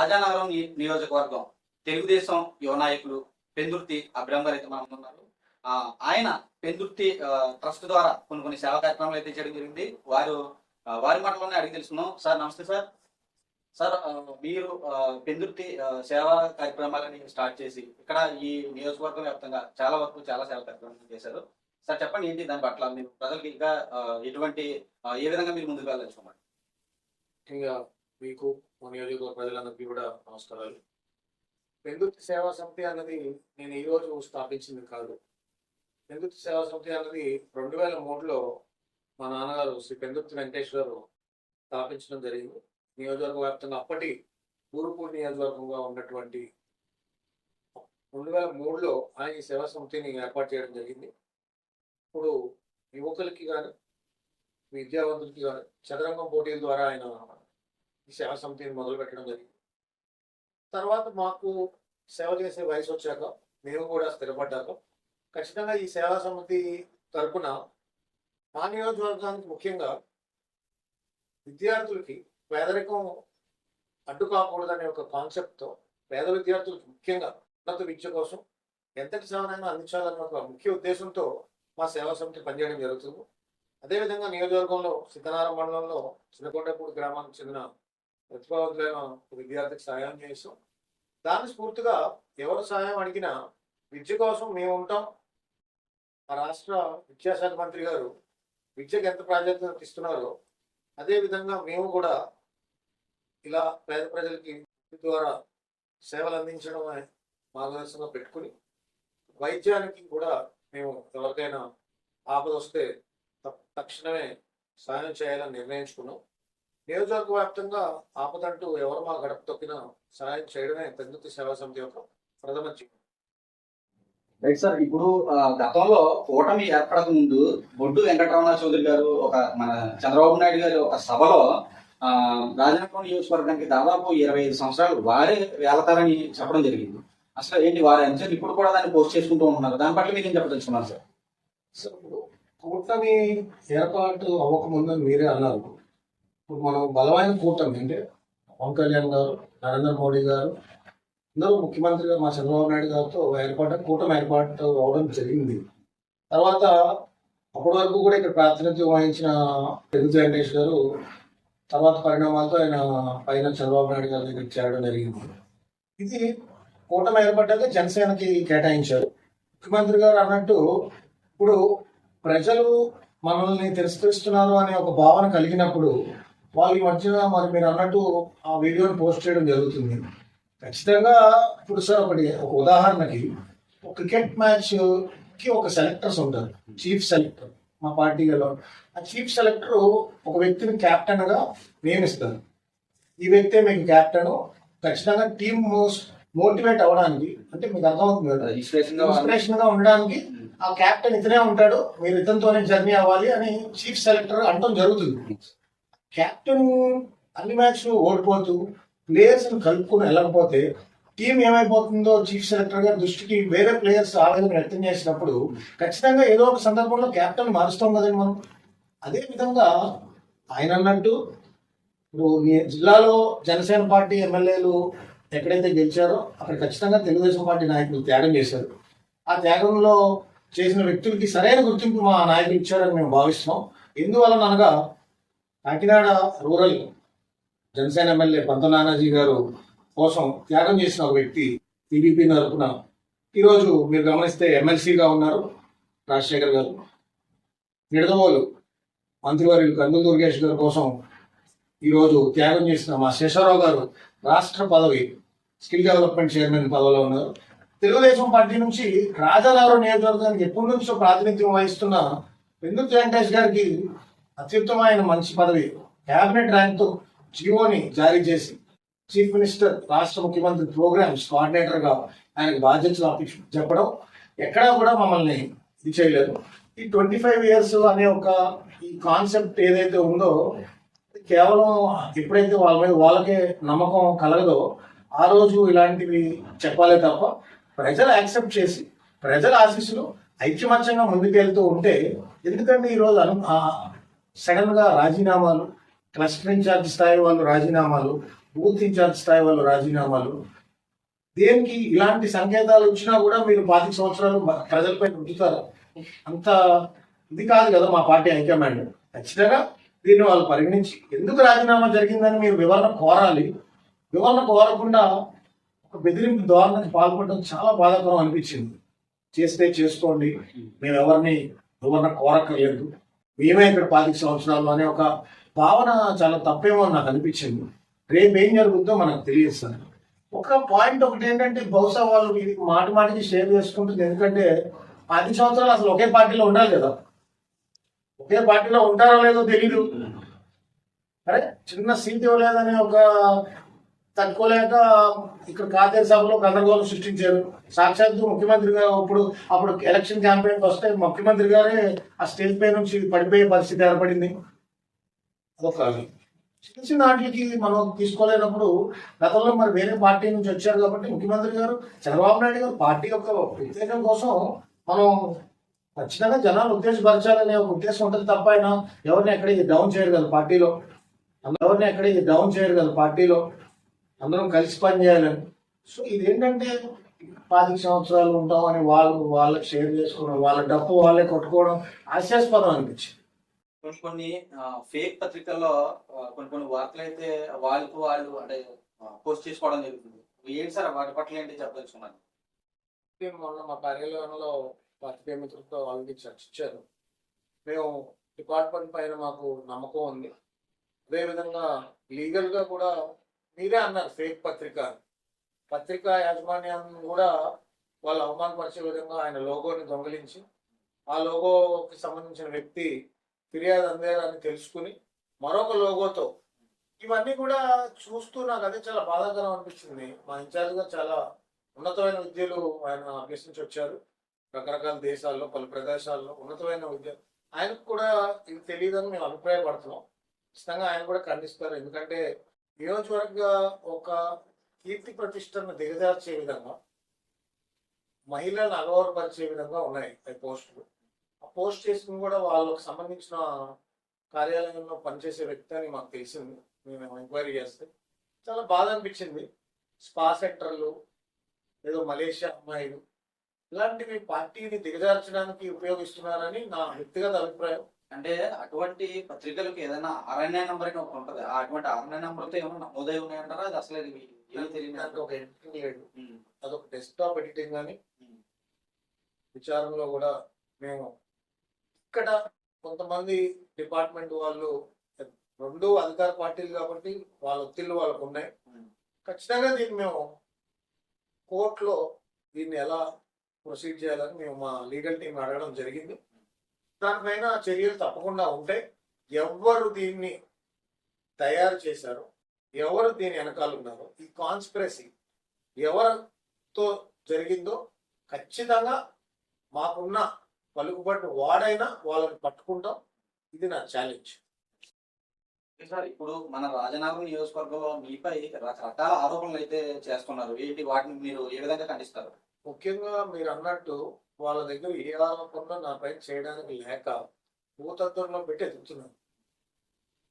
రాజానగరం నియోజకవర్గం తెలుగుదేశం యువ నాయకులు పెందుర్తి అభిరామ్ గారు అయితే మనం ఉన్నారు. ఆయన పెందుర్తి ట్రస్ట్ ద్వారా కొన్ని సేవా కార్యక్రమాలు అయితే చేయడం జరిగింది. వారి మాటలోనే అడిగి తెలుసుకున్నాం. సార్ నమస్తే సార్. సార్ మీరు పెందుర్తి సేవా కార్యక్రమాలని స్టార్ట్ చేసి ఇక్కడ ఈ నియోజకవర్గం వ్యాప్తంగా చాలా సేవా కార్యక్రమాలు చేశారు. సార్ చెప్పండి, ఏంటి దాని పట్ల మీరు ప్రజలకి ఇంకా ఎటువంటి ఏ విధంగా మీరు ముందుకు వెళ్ళాల్సుకోమని? ముఖ్యంగా మీకు మా నియోజకవర్గ ప్రజలందరికీ కూడా నమస్కారాలు. పెందుర్తి సేవా సమితి అన్నది నేను ఈ రోజు స్థాపించింది కాదు. పెందుర్తి సేవా సమితి అన్నది 2003లో మా నాన్నగారు శ్రీ పెందుర్తి వెంకటేష్ గారు స్థాపించడం జరిగింది. నియోజకవర్గ వ్యాప్తంగా అప్పటి ఊరుపూడి నియోజకవర్గంగా ఉన్నటువంటి 2003లో ఆయన ఈ సేవా సమితిని ఏర్పాటు చేయడం జరిగింది. ఇప్పుడు యువకులకి కానీ విద్యావంతులకి కానీ చదరంగం పోటీల ద్వారా ఆయన ఈ సేవా సమితిని మొదలు పెట్టడం జరిగింది. తర్వాత మాకు సేవ చేసే వయసు వచ్చాక మేము కూడా స్థిరపడ్డాక ఖచ్చితంగా ఈ సేవా సమితి తరపున మా నియోజకవర్గానికి ముఖ్యంగా విద్యార్థులకి పేదరికం అడ్డు కాకూడదనే ఒక కాన్సెప్ట్తో పేద విద్యార్థులకు ముఖ్యంగా ఉన్నత విద్య కోసం ఎంతటి సేవనైనా అందించాలన్న ఒక ముఖ్య ఉద్దేశంతో మా సేవా సమితి పనిచేయడం జరుగుతుంది. అదేవిధంగా నియోజకవర్గంలో సీతారామ మండలంలో చిన్నకొండపూడి గ్రామానికి చెందిన ప్రతిభావంతులైన విద్యార్థికి సహాయం చేస్తాం. దాని స్ఫూర్తిగా ఎవరు సహాయం అడిగినా విద్య కోసం మేము ఉంటాం. ఆ రాష్ట్ర విద్యాశాఖ మంత్రి గారు విద్యకు ఎంత ప్రాధాన్యత ఇస్తున్నారో అదేవిధంగా మేము కూడా ఇలా పేద ప్రజలకి ద్వారా సేవలు అందించడం మార్గదర్శనంగా పెట్టుకుని వైద్యానికి కూడా మేము ఎవరికైనా ఆపద వస్తే తక్షణమే సహాయం చేయాలని నిర్ణయించుకున్నాం. నియోజకవర్గ వ్యాప్తంగా ఆపదంటూ ఎవరు మా గడప తొక్కినా సహాయం చేయడమే పెందుర్తి సేవా సమితి యొక్క ప్రథమ జీవం. రైట్ సార్, ఇప్పుడు గతంలో కూటమి ఏర్పడక ముందు బొడ్డు వెంకటరమణ చౌదరి గారు మన చంద్రబాబు నాయుడు గారి ఒక సభలో రాజానగరం నియోజకవర్గానికి దాదాపు 25 సంవత్సరాలు వారే వెళతారని చెప్పడం జరిగింది. అసలు ఏంటి వారి అంశాలు ఇప్పుడు కూడా దాన్ని పోస్ట్ చేసుకుంటూ ఉంటున్నారు. దాని పట్ల మీరు ఏం చెప్పదలుచుకున్నారు సార్? సార్, ఇప్పుడు కూటమి ఏర్పాటు అవ్వకముందని మీరే అన్నారు. ఇప్పుడు మనం బలమైన కూటమి అంటే పవన్ కళ్యాణ్ గారు, నరేంద్ర మోడీ గారు, అందరూ ముఖ్యమంత్రిగా మా చంద్రబాబు నాయుడు గారితో కూటమి ఏర్పాటు అవడం జరిగింది. తర్వాత అప్పటి వరకు కూడా ఇక్కడ ప్రాతినిధ్యం వహించిన పెందుర్తి వెంకటేష్ గారు తర్వాత పరిణామాలతో ఆయన పైన చంద్రబాబు నాయుడు గారి దగ్గరికి చేరడం జరిగింది. ఇది కూటమి ఏర్పడ్డాక జనసేనకి కేటాయించారు. ముఖ్యమంత్రి గారు అన్నట్టు ఇప్పుడు ప్రజలు మనల్ని తిరస్కరిస్తున్నారు అనే ఒక భావన కలిగినప్పుడు వాళ్ళ మధ్య మరి మీరు అన్నట్టు ఆ వీడియోని పోస్ట్ చేయడం జరుగుతుంది. ఖచ్చితంగా ఇప్పుడు సార్ ఒక ఉదాహరణకి ఒక క్రికెట్ మ్యాచ్కి ఒక సెలెక్టర్స్ ఉంటారు, చీఫ్ సెలెక్టర్ మా పార్టీలో. ఆ చీఫ్ సెలెక్టర్ ఒక వ్యక్తిని క్యాప్టెన్గా నియమిస్తారు. ఈ వ్యక్తే మీకు క్యాప్టెన్. ఖచ్చితంగా టీమ్ మోటివేట్ అవ్వడానికి అంటే మీకు అర్థమవుతుంది కదా, ఇన్స్పిరేషన్ గా ఉండడానికి ఆ క్యాప్టెన్ ఇతనే ఉంటాడు, మీరు ఇతనితోనే జర్నీ అవ్వాలి అని చీఫ్ సెలెక్టర్ అనడం జరుగుతుంది. క్యాప్టెన్ అన్ని మ్యాచ్ ఓడిపోతూ ప్లేయర్స్ కలుపుకుని వెళ్ళకపోతే టీం ఏమైపోతుందో చీఫ్ సెలెక్టర్ గారి దృష్టికి వేరే ప్లేయర్స్ ఆవేదన వ్యక్తం చేసినప్పుడు ఖచ్చితంగా ఏదో ఒక సందర్భంలో క్యాప్టెన్ మారుస్తాం కదండి మనం. అదే విధంగా ఆయన అన్నట్టు ఇప్పుడు జిల్లాలో జనసేన పార్టీ ఎమ్మెల్యేలు ఎక్కడైతే గెలిచారో అక్కడ ఖచ్చితంగా తెలుగుదేశం పార్టీ నాయకులు త్యాగం చేశారు. ఆ త్యాగంలో చేసిన వ్యక్తులకి సరైన గుర్తింపు మా నాయకులు ఇచ్చారని మేము భావిస్తున్నాం. ఎందువలన అనగా కాకినాడ రూరల్ జనసేన ఎమ్మెల్యే పంత నానాజీ గారు కోసం త్యాగం చేసిన ఒక వ్యక్తి టీడీపీ తరపున ఈరోజు మీరు గమనిస్తే ఎమ్మెల్సీగా ఉన్నారు రాజశేఖర్ గారు. నిడదవోలు మంత్రివర్యులు కందుల దుర్గేష్ గారి కోసం ఈరోజు త్యాగం చేసిన మా శేషారావు గారు రాష్ట్ర పదవి స్కిల్ డెవలప్మెంట్ చైర్మన్ పదవిలో ఉన్నారు. తెలుగుదేశం పార్టీ నుంచి రాజానగరం నియోజకవర్గానికి ఎప్పటి నుంచో ప్రాతినిధ్యం వహిస్తున్న పెందుర్తి వెంకటేష్ గారికి అత్యుత్తమైన మంచి పదవి క్యాబినెట్ ర్యాంక్తో జీవోని జారీ చేసి చీఫ్ మినిస్టర్ రాష్ట్ర ముఖ్యమంత్రి ప్రోగ్రామ్స్ కోఆర్డినేటర్ గా ఆయనకు బాధ్యతలు చెప్పడం ఎక్కడా కూడా మమ్మల్ని ఇది చేయలేదు. ఈ 25 years అనే ఒక ఈ కాన్సెప్ట్ ఏదైతే ఉందో కేవలం ఎప్పుడైతే వాళ్ళ మీద వాళ్ళకే నమ్మకం కలగదో ఆ రోజు ఇలాంటివి చెప్పాలే తప్ప ప్రజలు యాక్సెప్ట్ చేసి ప్రజల ఆశీస్సులు ఐక్యమత్యంగా ముందుకెళ్తూ ఉంటే ఎందుకంటే ఈరోజు సడన్ గా రాజీనామాలు, క్లస్టర్ ఇన్ఛార్జ్ స్థాయి వాళ్ళు రాజీనామాలు, బూత్ ఇన్ఛార్జ్ స్థాయి వాళ్ళు రాజీనామాలు, దేనికి ఇలాంటి సంకేతాలు వచ్చినా కూడా మీరు 25 సంవత్సరాలు ప్రజలపై ఉంచుతారా? అంత ఇది కాదు కదా మా పార్టీ హైకమాండ్. ఖచ్చితంగా దీన్ని వాళ్ళు పరిగణించి ఎందుకు రాజీనామా జరిగిందని మీరు వివరణ కోరాలి. వివరణ కోరకుండా ఒక బెదిరింపు ధోరణికి పాల్పడడం చాలా బాధాకరం అనిపించింది. చేస్తే చేసుకోండి, మేము ఎవరిని వివరణ కోరక్కర్లేదు, మేమే ఇక్కడ 25 సంవత్సరాలు అనే ఒక భావన చాలా తప్పేమో అని నాకు అనిపించింది. రేపు ఏం జరుగుతుందో మనకు తెలియదు సార్. ఒక పాయింట్ ఒకటి ఏంటంటే, బహుశా వాళ్ళు ఇది మాటి మాటికి షేర్ చేసుకుంటుంది. ఎందుకంటే 10 సంవత్సరాలు అసలు ఒకే పార్టీలో ఉండాలి కదా, ఒకే పార్టీలో ఉంటారో లేదో తెలీదు. అరే చిన్న సీట్ ఇవ్వలేదని ఒక తట్టుకోలేక ఇక్కడ కాతేరు సభలో గందరగోళం సృష్టించారు. సాక్షాత్తు ముఖ్యమంత్రి గారు అప్పుడు ఎలక్షన్ క్యాంపెయిన్ వస్తే ముఖ్యమంత్రి గారే ఆ స్టేజ్ పై నుంచి పడిపోయే పరిస్థితి ఏర్పడింది. అదొక చిన్న చిన్న వాటికి మనం తీసుకోలేనప్పుడు, గతంలో మరి వేరే పార్టీ నుంచి వచ్చారు కాబట్టి ముఖ్యమంత్రి గారు చంద్రబాబు నాయుడు గారు పార్టీ యొక్క ఉద్దేశం కోసం మనం ఖచ్చితంగా జనాలు ఉద్దేశపరచాలనే ఒక ఉద్దేశం ఉంటుంది తప్ప ఆయన ఎవరిని ఎక్కడికి డౌన్ చేయరు కదా పార్టీలో, అందరం కలిసి పని చేయాలని. సో ఇదేంటంటే 25 సంవత్సరాలు ఉంటామని వాళ్ళకి షేర్ చేసుకోవడం, వాళ్ళ డబ్బు వాళ్ళే కొట్టుకోవడం హాస్యాస్పదం అనిపించింది. కొన్ని ఫేక్ పత్రికల్లో కొన్ని వార్తలు అయితే వాళ్ళు అంటే పోస్ట్ చేసుకోవడం జరుగుతుంది. ఏంటి సార్ వాటి పట్ల ఏంటి చెప్పదలుచుకున్నాను? మొన్న మా కార్యాలయంలో పార్టీ మిత్రులతో వాళ్ళకి చర్చించారు. మేము డిపార్ట్మెంట్ పైన మాకు నమ్మకం ఉంది. అదేవిధంగా లీగల్ గా కూడా మీరే అన్నారు ఫేక్ పత్రిక యాజమాన్యాన్ని కూడా వాళ్ళు అవమానపరిచే విధంగా ఆయన లోగోని దొంగిలించి, ఆ లోగోకి సంబంధించిన వ్యక్తి ఫిర్యాదు అందేయాలని తెలుసుకుని మరొక లోగోతో, ఇవన్నీ కూడా చూస్తూ నాకు అదే చాలా బాధాకరం అనిపించింది. మా ఇన్ఛార్జ్ గా చాలా ఉన్నతమైన విద్యలు ఆయన అభ్యసించి వచ్చారు. రకరకాల దేశాల్లో పలు ప్రదేశాల్లో ఉన్నతమైన విద్య. ఆయనకు కూడా ఇది తెలియదని మేము అభిప్రాయపడుతున్నాం. ఖచ్చితంగా ఆయన కూడా ఖండిస్తారు. ఎందుకంటే నియోజకవర్గ ఒక కీర్తి ప్రతిష్టను దిగజార్చే విధంగా, మహిళలను అగౌరవపరిచే విధంగా ఉన్నాయి ఆ పోస్టులు. ఆ పోస్ట్ చేసిన కూడా వాళ్ళకు సంబంధించిన కార్యాలయంలో పనిచేసే వ్యక్తి అని మాకు తెలిసింది. మేము ఎంక్వైరీ చేస్తే చాలా బాధ అనిపించింది. స్పా సెంటర్లు, ఏదో మలేషియా అమ్మాయిలు, ఇలాంటివి పార్టీని దిగజార్చడానికి ఉపయోగిస్తున్నారని నా వ్యక్తిగత అభిప్రాయం. అంటే అటువంటి పత్రికలకు ఏదైనా RNA నెంబర్ అని ఒకటి ఉంటుంది. అటువంటి RNA నెంబర్తో ఏమైనా నమోదై ఉన్నాయంటారా? అది అసలు ఏమీ తెలియదు. ఒక ఎడిటింగ్ లేదు, అదొక డెస్క్టాప్ ఎడిటింగ్ అని విచారంలో కూడా మేము ఇక్కడ కొంతమంది డిపార్ట్మెంట్ వాళ్ళు రెండు అధికార పార్టీలు కాబట్టి వాళ్ళ ఒత్తిళ్ళు వాళ్ళకు ఉన్నాయి. ఖచ్చితంగా దీన్ని మేము కోర్టులో దీన్ని ఎలా ప్రొసీడ్ చేయాలని మేము మా లీగల్ టీం అడగడం జరిగింది. దానిపైన చర్యలు తప్పకుండా ఉంటాయి. ఎవరు దీన్ని తయారు చేశారో, ఎవరు దీని వెనకాల ఉన్నారో, ఈ కాన్స్పిరసీ ఎవరితో జరిగిందో ఖచ్చితంగా మాకున్న పలుకుబడి వాడైనా వాళ్ళని పట్టుకుంటాం. ఇది నా ఛాలెంజ్. సార్ ఇప్పుడు మన రాజనగరం నియోజకవర్గంలో మీపై రకరకాల ఆరోపణలు అయితే చేస్తున్నారు. ఏంటి వాటిని మీరు ఏ విధంగా ఖండిస్తారు? ముఖ్యంగా మీరు అన్నట్టు వాళ్ళ దగ్గర ఏ ఆరోపణలో నాపై చేయడానికి లేక భూతత్వంలో పెట్టి ఎదుగుతున్నాను.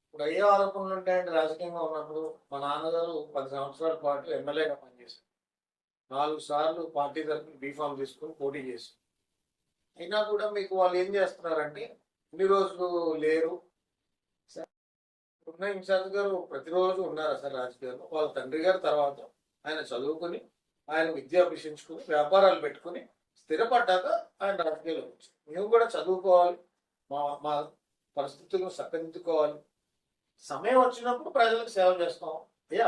ఇప్పుడు ఏ ఆరోపణలు ఉంటాయంటే, రాజకీయంగా ఉన్నప్పుడు మా నాన్నగారు 10 సంవత్సరాల పాటు ఎమ్మెల్యేగా పనిచేశారు. 4 సార్లు పార్టీ తరఫున బీఫామ్ తీసుకుని పోటీ చేశారు. అయినా కూడా మీకు వాళ్ళు ఏం చేస్తున్నారంటే, ఇన్ని రోజులు లేరు. ఉన్న ఇన్ఛార్జ్ గారు ప్రతిరోజు ఉన్నారు అసలు రాజకీయాల్లో. వాళ్ళ తండ్రి గారి తర్వాత ఆయన చదువుకుని, ఆయన విద్య అభ్యసించుకుని, వ్యాపారాలు పెట్టుకుని స్థిరపడ్డాక ఆయన రాజకీయాలు వచ్చారు. మేము కూడా చదువుకోవాలి, మా పరిస్థితులను సరిదిద్దుకోవాలి. సమయం వచ్చినప్పుడు ప్రజలకు సేవ చేస్తాం.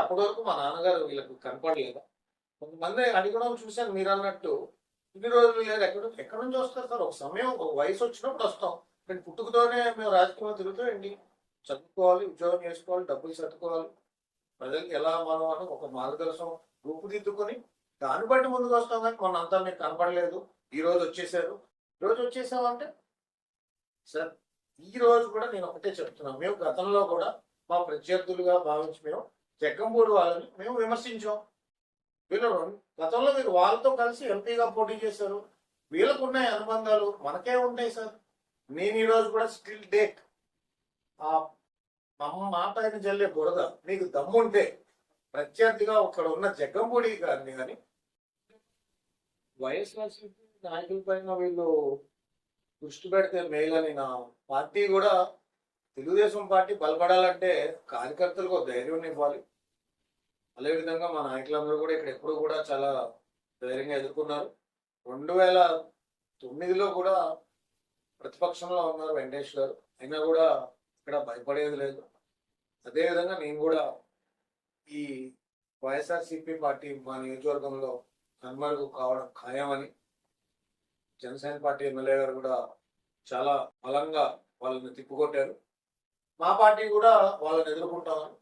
అప్పటి వరకు మా నాన్నగారు వీళ్ళకి కనపడలేదా? కొంతమంది అడిగడం చూశాను. మీరు అన్నట్టు ఇన్ని రోజులు లేదు, ఎక్కడి నుంచి వస్తారు సార్? ఒక సమయం, ఒక వయసు వచ్చినప్పుడు వస్తాం. నేను పుట్టుకతోనే మేము రాజకీయంలో తిరుగుతామండి. చదువుకోవాలి, ఉద్యోగం చేసుకోవాలి, డబ్బులు సర్దుకోవాలి, ప్రజలకు ఎలా మనం అని ఒక మార్గదర్శనం రూపుదిద్దుకొని దాన్ని బట్టి ముందుకు వస్తాం. కానీ మొన్నంతా మీకు కనపడలేదు, ఈ రోజు వచ్చేసారు. ఈ రోజు వచ్చేసామంటే సార్, ఈ రోజు కూడా నేను ఒకటే చెప్తున్నాను. మేము గతంలో కూడా మా ప్రత్యర్థులుగా భావించి మేము జగ్గంపూడి వాళ్ళని మేము విమర్శించాం. వీళ్ళు గతంలో మీరు వాళ్ళతో కలిసి ఎంపీగా పోటీ చేశారు. వీళ్ళకున్న అనుబంధాలు మనకే ఉంటాయి సార్. నేను ఈరోజు కూడా స్టిల్ డేట్ మా పైన జల్లే బురద మీకు దమ్ముంటే ప్రత్యర్థిగా ఇక్కడ ఉన్న జగ్గంపూడి గారిని కానీ వైఎస్ఆర్సీపీ నాయకుల పైన వీళ్ళు దృష్టి పెడితే మేలని నా పార్టీ కూడా, తెలుగుదేశం పార్టీ బలపడాలంటే కార్యకర్తలకు ఒక ధైర్యం ఇవ్వాలి. అదేవిధంగా మా నాయకులందరూ కూడా ఇక్కడ ఎప్పుడు కూడా చాలా ధైర్యంగా ఎదుర్కొన్నారు. 2009లో కూడా ప్రతిపక్షంలో ఉన్నారు వెంకటేష్ గారు, అయినా కూడా ఇక్కడ భయపడేది లేదు. అదేవిధంగా నేను కూడా ఈ వైఎస్ఆర్సీపీ పార్టీ మా నియోజకవర్గంలో కనుమరుగు కావడం ఖాయమని జనసేన పార్టీ ఎమ్మెల్యే గారు కూడా చాలా బలంగా వాళ్ళని తిప్పుకొట్టారు. మా పార్టీ కూడా వాళ్ళని ఎదుర్కొంటామని.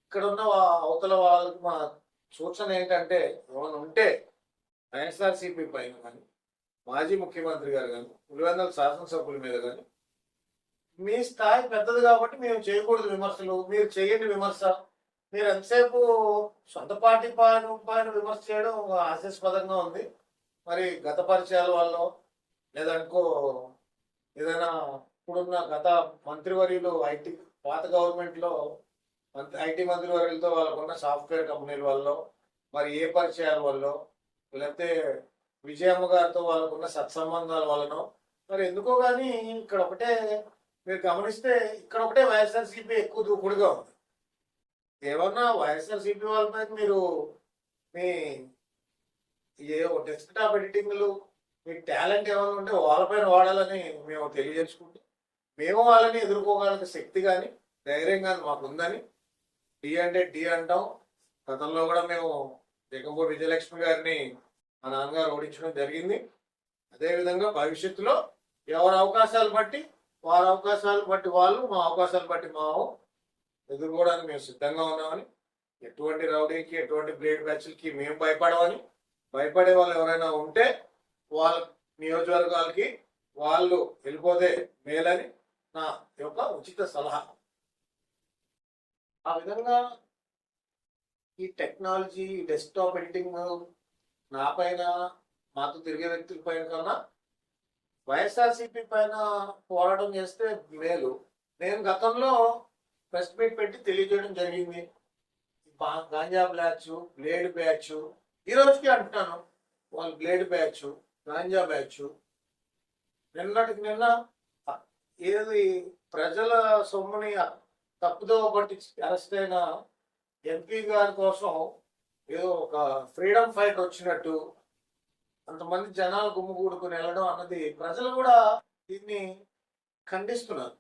ఇక్కడ ఉన్న అవతల వాళ్ళకి మా సూచన ఏంటంటే, ఏమైనా ఉంటే వైఎస్ఆర్సీపీ పైన కానీ, మాజీ ముఖ్యమంత్రి గారు కానీ, పులివెందుల శాసనసభ్యుల మీద కానీ, మీ స్థాయి పెద్దది కాబట్టి మేము చేయకూడదు విమర్శలు, మీరు చేయండి విమర్శ. మీరు ఎంతసేపు సొంత పార్టీ పైన విమర్శ చేయడం హాస్యాస్పదంగా ఉంది. మరి గత పరిచయాల వల్ల లేదనుకో ఏదైనా ఇప్పుడున్న గత మంత్రివర్యులు ఐటీ పాత గవర్నమెంట్లో ఐటీ మంత్రివర్యులతో వాళ్ళకున్న సాఫ్ట్వేర్ కంపెనీల వల్ల, మరి ఏ పరిచయాల వల్ల, లేకపోతే విజయమ్మ గారితో వాళ్ళకున్న సత్సంబంధాల వలన, మరి ఎందుకో కానీ ఇక్కడ ఒకటే మీరు గమనిస్తే ఇక్కడ ఒకటే వైఎస్ఆర్సీపీ ఎక్కువ దూకుడుగా ఉంది. ఏమన్నా వైఎస్ఆర్సీపీ వాళ్ళ మీద మీరు మీ డెస్క్టాప్ ఎడిటింగ్లు, మీ టాలెంట్ ఏమైనా ఉంటే వాళ్ళపైన వాడాలని మేము తెలియజేసుకుంటే, మేము వాళ్ళని ఎదుర్కోగలిగే శక్తి కానీ ధైర్యం కానీ మాకు ఉందని డి అంటే డి అంటాం. గతంలో కూడా మేము జగంపూడి విజయలక్ష్మి గారిని మా నాన్నగారు ఓడించడం జరిగింది. అదేవిధంగా భవిష్యత్తులో ఎవరి అవకాశాలు బట్టి వారి అవకాశాలు బట్టి వాళ్ళు, మా అవకాశాలు బట్టి మావు ఎదుర్కోవడానికి మేము సిద్ధంగా ఉన్నామని, ఎటువంటి రౌడీకి ఎటువంటి బ్లేడ్ బ్యాచ్లకి మేము భయపడమని, భయపడే వాళ్ళు ఎవరైనా ఉంటే వాళ్ళ నియోజకవర్గాలకి వాళ్ళు వెళ్ళిపోతే మేలని నా యొక్క ఉచిత సలహా. ఆ విధంగా ఈ టెక్నాలజీ, డెస్క్టాప్ ఎడిటింగ్ నా పైన మాతో తిరిగే వ్యక్తుల పైన కన్నా వైఎస్ఆర్సీపీ పైన పోరాటం చేస్తే మేలు. నేను గతంలో ప్రెస్ మీట్ పెట్టి తెలియజేయడం జరిగింది. గాంజా బ్యాచ్, బ్లేడ్ బ్యాచ్, ఈ రోజుకి అంటున్నాను, వాళ్ళు బ్లేడ్ బ్యాచ్, గాంజా బ్యాచ్, నిన్నటికి నిన్న ఏది ప్రజల సొమ్ముని తప్పుదో పట్టి అరెస్ట్ అయిన ఎంపీ గారి కోసం ఏదో ఒక ఫ్రీడమ్ ఫైట్ వచ్చినట్టు అంతమంది జనాలు గుమ్ముగూడుకుని వెళ్ళడం అన్నది ప్రజలు కూడా దీన్ని ఖండిస్తున్నారు.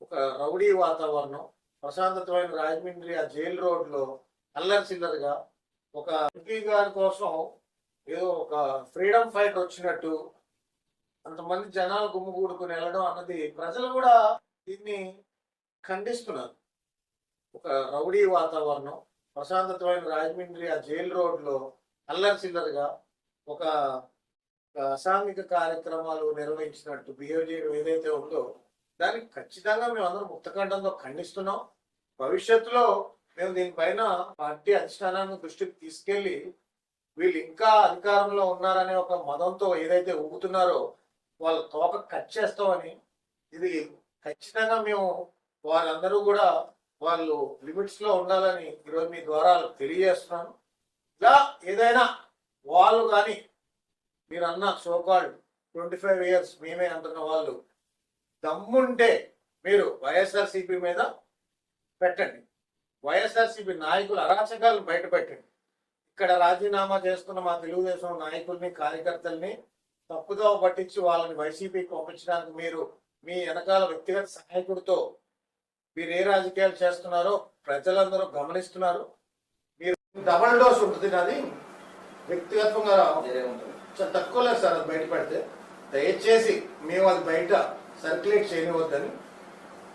ఒక రౌడీ వాతావరణం, ప్రశాంతమైన రాజమండ్రి ఆ జైలు రోడ్లో అల్లరి చిల్లరగా ఒక ఎంపీ గారి కోసం ఏదో ఒక ఫ్రీడమ్ ఫైట్ వచ్చినట్టు అంతమంది జనాలు గుమ్ముగూడుకుని వెళ్ళడం అన్నది ప్రజలు కూడా దీన్ని ఖండిస్తున్నారు. ఒక రౌడీ వాతావరణం, ప్రశాంతమైన రాజమండ్రి ఆ జైలు రోడ్లో అల్లరి చిల్లరగా ఒక అసాంఘిక కార్యక్రమాలు నిర్వహించినట్టు బిహేవ్ చేయడం ఏదైతే ఉందో దానికి ఖచ్చితంగా మేము అందరం ముక్తకంఠంతో ఖండిస్తున్నాం. భవిష్యత్తులో మేము దీనిపైన పార్టీ అధిష్టానాన్ని దృష్టికి తీసుకెళ్లి వీళ్ళు ఇంకా అధికారంలో ఉన్నారనే ఒక మదంతో ఏదైతే ఊగుతున్నారో వాళ్ళ తోక కట్ చేస్తామని, ఇది ఖచ్చితంగా మేము వారందరూ కూడా వాళ్ళు లిమిట్స్ లో ఉండాలని ఈరోజు మీ ద్వారా తెలియజేస్తున్నాను. ఇలా ఏదైనా వాళ్ళు కానీ మీరు అన్న సోకాల్డ్ 25 years మేమే అంటున్న వాళ్ళు దమ్ముంటే మీరు వైఎస్ఆర్సీపీ మీద పెట్టండి. వైఎస్ఆర్సీపీ నాయకుల అరాచకాలను బయట పెట్టండి. ఇక్కడ రాజీనామా చేస్తున్న మా తెలుగుదేశం నాయకుల్ని, కార్యకర్తల్ని తప్పుదోవ పట్టించి వాళ్ళని వైసీపీకి పంపించడానికి మీరు మీ వెనకాల వ్యక్తిగత సహాయకుడితో మీరు ఏ రాజకీయాలు చేస్తున్నారో ప్రజలందరూ గమనిస్తున్నారు. మీరు డబల్ డోస్ ఉంటుంది, నాది వ్యక్తిగతంగా చాలా తక్కువ లేదు సార్. అది బయట పెడితే దయచేసి మేము అది బయట సర్క్యులేట్ చేయనివద్దని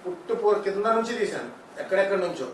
పుట్టుపూర్ కింద నుంచి తీశాను, ఎక్కడెక్కడి నుంచో.